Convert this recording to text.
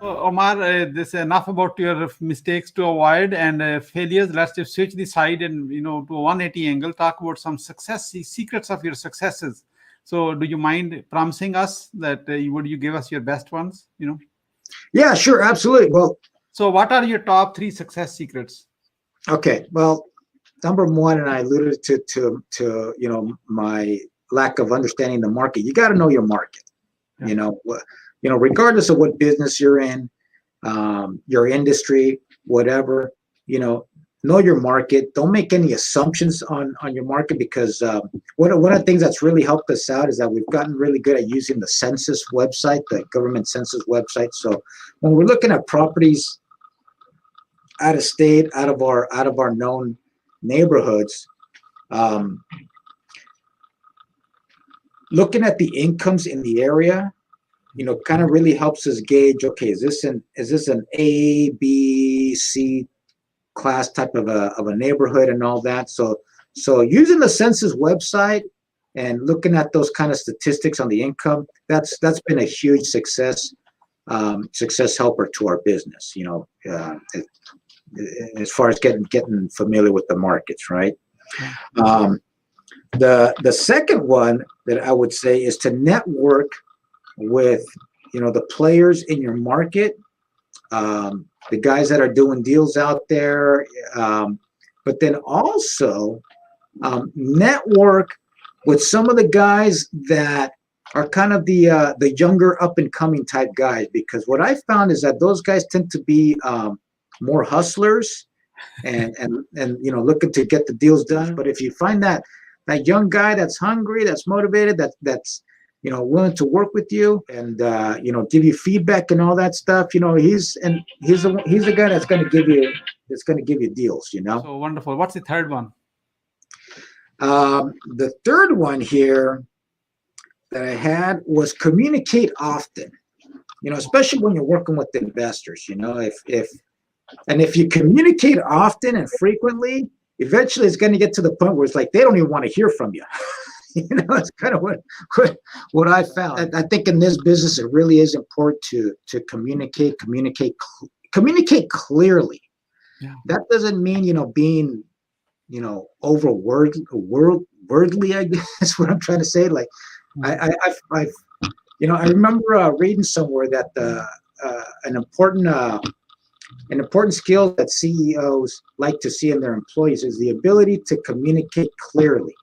Omar, this enough about your mistakes to avoid and failures. Let's just switch the side and to a 180 angle. Talk about some success secrets of your successes. So, do you mind promising us that would you give us your best ones? Yeah, sure, absolutely. Well, so what are your top 3 success secrets? Okay, well, number one, and I alluded to my lack of understanding the market. You got to know your market. Yeah. Regardless of what business you're in, your industry, whatever, know your market. Don't make any assumptions on your market, because one of the things that's really helped us out is that we've gotten really good at using the census website, the government census website. So when we're looking at properties out of state, out of our known neighborhoods, looking at the incomes in the area, kind of really helps us gauge, okay, is this an A, B, C class type of a neighborhood and all that. So using the census website and looking at those kind of statistics on the income, that's been a huge success helper to our business, as far as getting familiar with the markets, right? The second one that I would say is to network with the players in your market, the guys that are doing deals out there, but then also network with some of the guys that are kind of the younger up and coming type guys, because what I found is that those guys tend to be more hustlers and looking to get the deals done. But if you find that young guy that's hungry, that's motivated, that's willing to work with you and give you feedback and all that stuff, he's the guy that's going to give you deals. So wonderful. What's the third one? The third one here that I had was communicate often. Especially when you're working with investors. If you communicate often and frequently, eventually it's going to get to the point where it's like they don't even want to hear from you. It's kind of what I found. I think in this business, it really is important to communicate clearly. Yeah. That doesn't mean being over worldly. I guess what I'm trying to say. Like I remember reading somewhere that an important skill that CEOs like to see in their employees is the ability to communicate clearly.